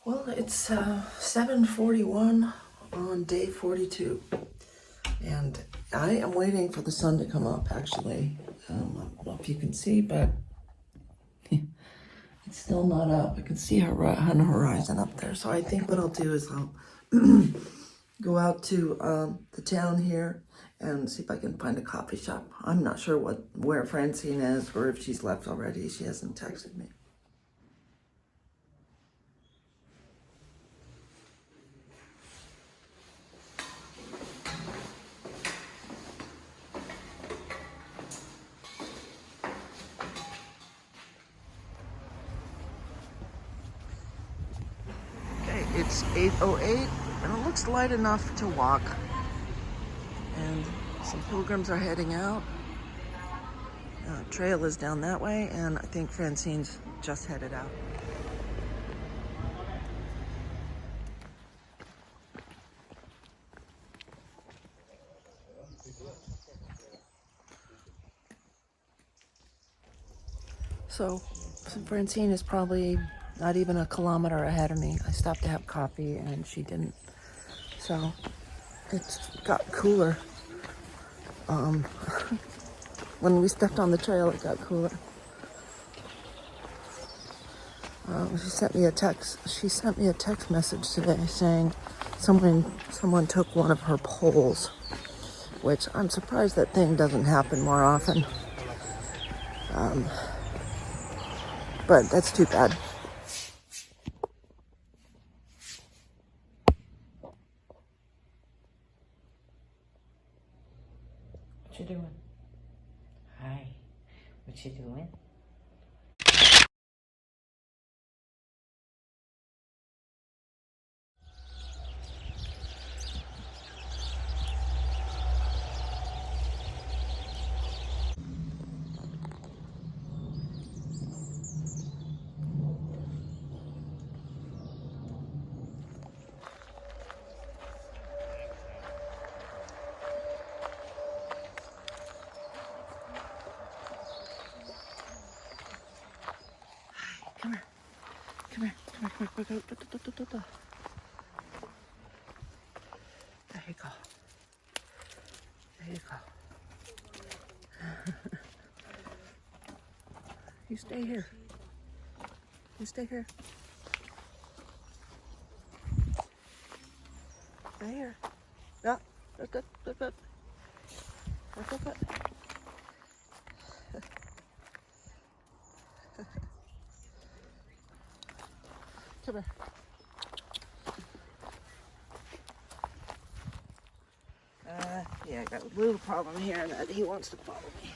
Well, it's 7:41 on day 42, and I am waiting for the sun to come up, actually. I don't know if you can see, but it's still not up. I can see her on the horizon up there. So I think what I'll do is I'll go out to the town here and see if I can find a coffee shop. I'm not sure where Francine is or if she's left already. She hasn't texted me. Okay, it's 8:08 and it looks light enough to walk. And some pilgrims are heading out. Trail is down that way, and I think Francine's just headed out. So Francine is probably not even a kilometer ahead of me. I stopped to have coffee and she didn't. So it's got cooler. When we stepped on the trail, it got cooler. She sent me a text. She sent me a text message today saying someone took one of her poles, which I'm surprised that thing doesn't happen more often. But that's too bad. What you doing? Hi. What you doing? Come here. Come here. Come here. Come here. There you go. There you go. You stay here. You stay here. Stay here. No. Look. Come here. Yeah, I got a little problem here that he wants to follow me.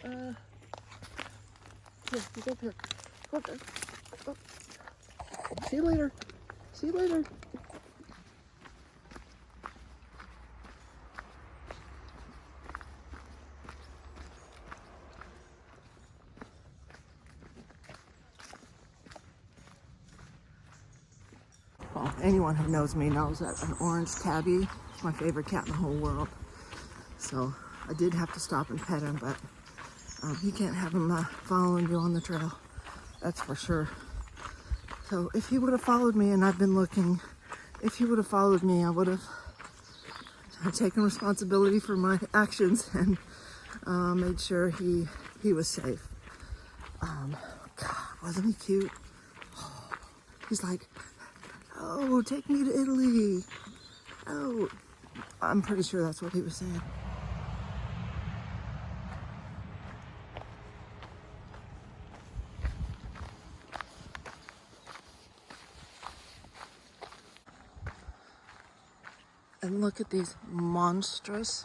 Here, he's up here. Go up there. Oh. See you later. See you later. Well, anyone who knows me knows that an orange tabby is my favorite cat in the whole world. So I did have to stop and pet him, but you can't have him following you on the trail. That's for sure. So if he would have followed me, and I've been looking, if he would have followed me, I would have taken responsibility for my actions and made sure he was safe. God, wasn't he cute? Oh, he's like, oh, take me to Italy. Oh, I'm pretty sure that's what he was saying. And look at these monstrous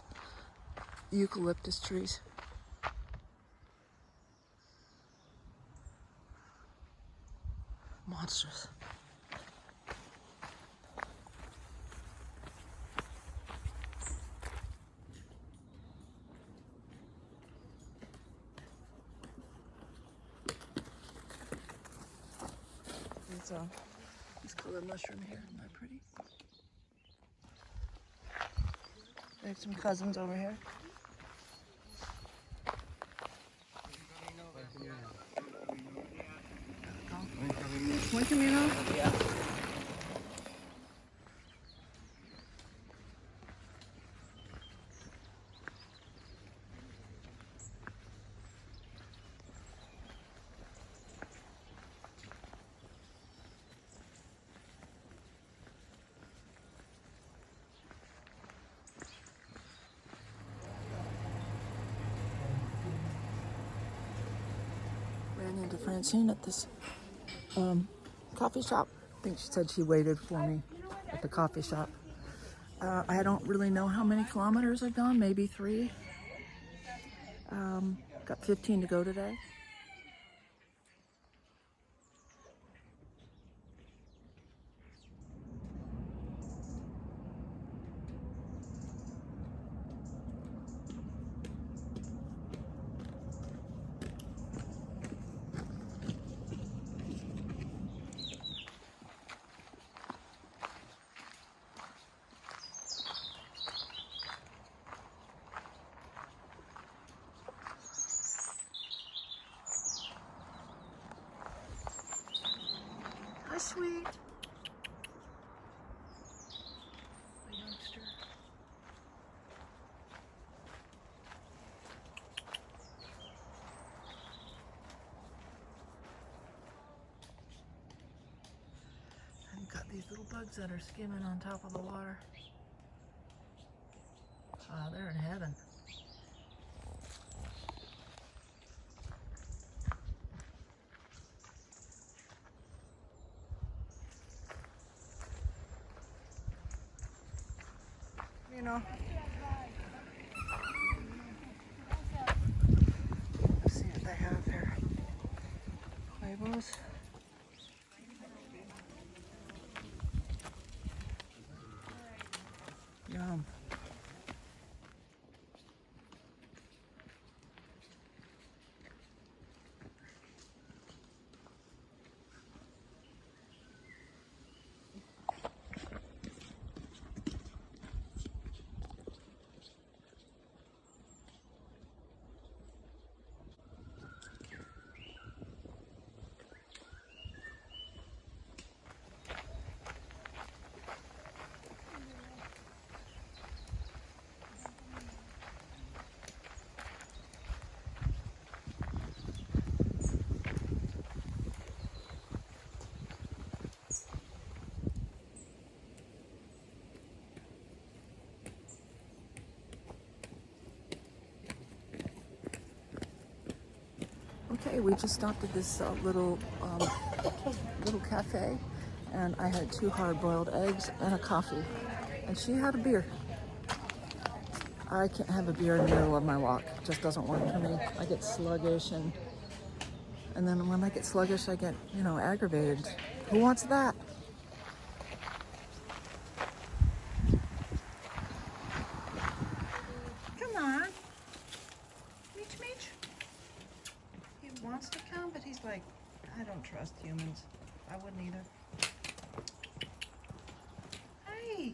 eucalyptus trees. Monstrous. There's this color mushroom here. Isn't that pretty? There's some cousins over here. Buen camino. Ran into Francine at this coffee shop. I think she said she waited for me at the coffee shop. I don't really know how many kilometers I've gone, maybe 3. Got 15 to go today. Hi, sweet. A youngster. And got these little bugs that are skimming on top of the water. They're in heaven. You know. Let's see what they have here. Labels. Yum. Okay, we just stopped at this little cafe, and I had 2 hard-boiled eggs and a coffee, and she had a beer. I can't have a beer in the middle of my walk. It just doesn't work for me. I get sluggish, and then when I get sluggish, I get, aggravated. Who wants that? Come on. Meech, Meech. He wants to come, but he's like, I don't trust humans. I wouldn't either. Hey.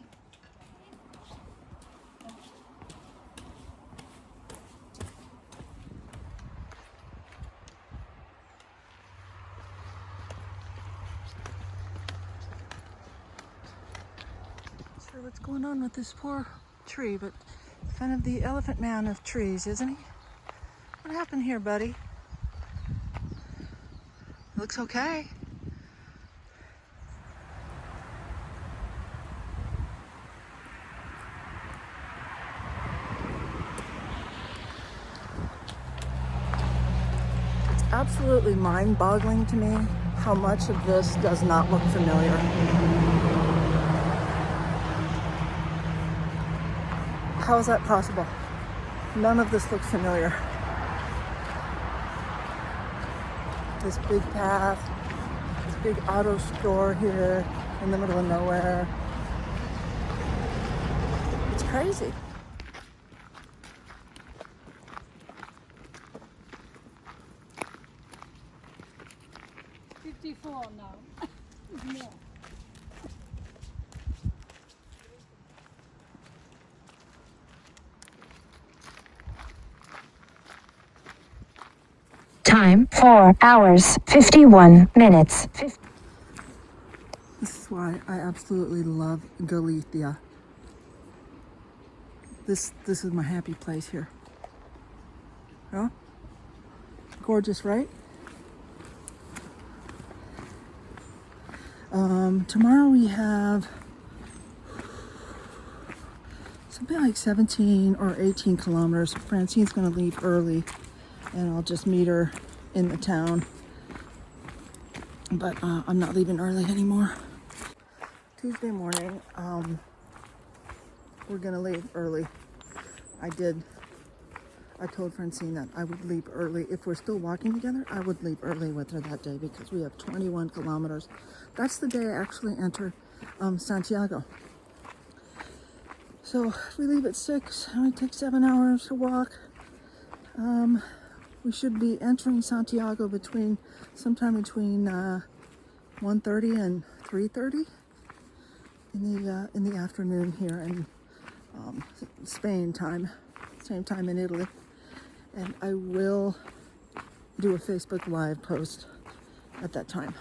Sure what's going on with this poor tree, but kind of the elephant man of trees, isn't he? What happened here, buddy? Looks okay. It's absolutely mind-boggling to me how much of this does not look familiar. How is that possible? None of this looks familiar. This big path, this big auto store here in the middle of nowhere. It's crazy. Now. More. Time 4 hours 51 minutes. This is why I absolutely love Galicia. This is my happy place here. Yeah? Gorgeous, right? Tomorrow we have something like 17 or 18 kilometers. Francine's gonna leave early and I'll just meet her in the town. But I'm not leaving early anymore. Tuesday morning, we're gonna leave early. I told Francine that I would leave early. If we're still walking together, I would leave early with her that day because we have 21 kilometers. That's the day I actually enter Santiago. So if we leave at 6, and it takes 7 hours to walk. We should be entering Santiago sometime between 1:30 and 3:30 in the afternoon here in Spain time, same time in Italy. And I will do a Facebook Live post at that time.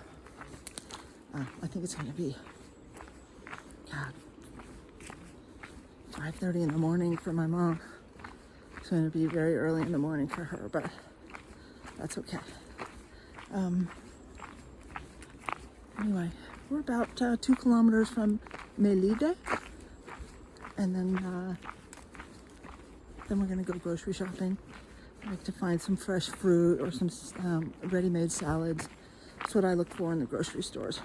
I think it's going to be 5:30 in the morning for my mom. It's going to be very early in the morning for her, but that's okay. Anyway, we're about 2 kilometers from Melide, and then we're going to go grocery shopping. I like to find some fresh fruit or some ready-made salads. That's what I look for in the grocery stores.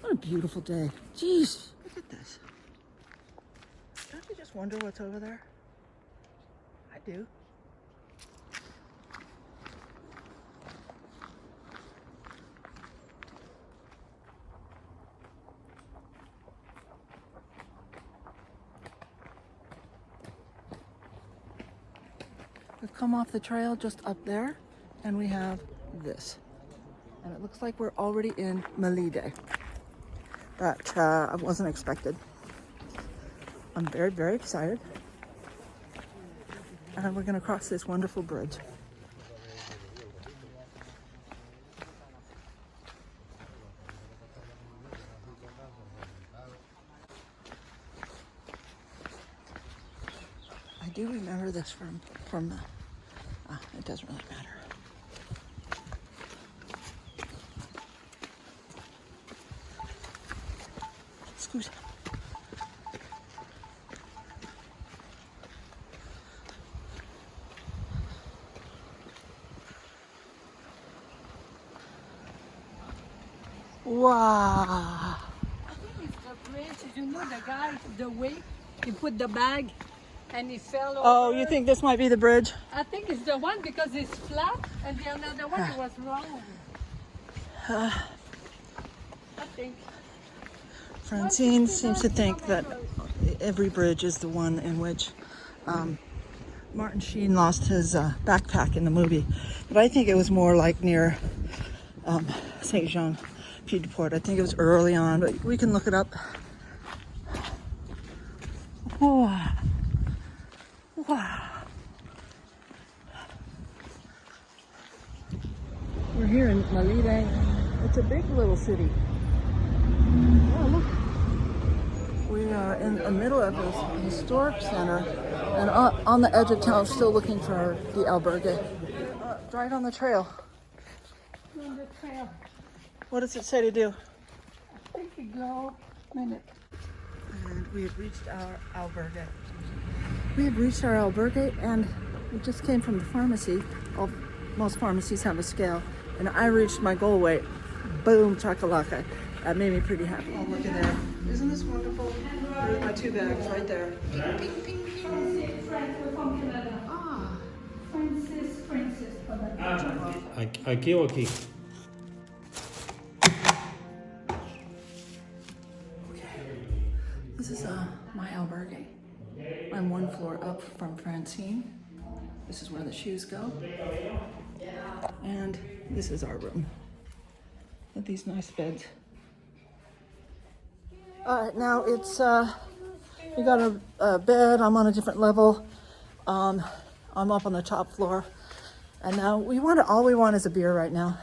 What a beautiful day. Jeez, look at this. Don't you just wonder what's over there? I do. We've come off the trail just up there, and we have this. And it looks like we're already in Melide. That wasn't expected. I'm very, very excited. And we're gonna cross this wonderful bridge. I do remember this from the, it doesn't really matter. Excuse me. Wow. I think it's the bridge. You know the guy, the way he put the bag and he fell over. Oh, you think this might be the bridge? I think it's the one because it's flat and the other one was wrong. I think. Francine seems to think that every bridge is the one in which Martin Sheen lost his backpack in the movie. But I think it was more like near Saint Jean Pied de Port. I think it was early on, but we can look it up. Wow. Wow. We're here in Melide. It's a big little city. Oh, look. We are in the middle of this historic center and on the edge of town, still looking for the albergue. Right on the trail. On the trail. What does it say to do? I think you go a minute. And we have reached our albergue. We have reached our albergue, and we just came from the pharmacy. Most pharmacies have a scale, and I reached my goal weight. Boom, chakalaka. That made me pretty happy. Oh, look at there. Isn't this wonderful? There's my 2 bags right there. Ping, ping, ping, ping. From Canada. Ah. Francis. Aquí o aquí? This is my albergue. I'm 1 floor up from Francine. This is where the shoes go. And this is our room with these nice beds. Now it's, we got a bed. I'm on a different level. I'm up on the top floor. And all we want is a beer right now.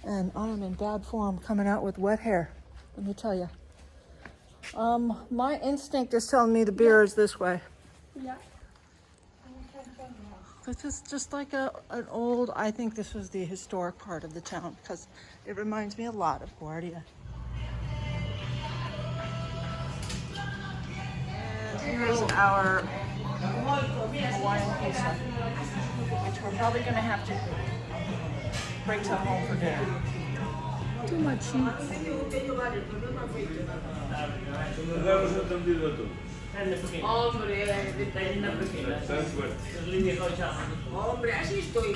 And I am in bad form coming out with wet hair, let me tell you. My instinct is telling me the beer is this way. Yeah. This is just like an old, I think this was the historic part of the town because it reminds me a lot of Guardia. And here's our Hawaiian pizza, which we're probably going to have to bring some home for dinner. Too much heat. Hombre, así estoy.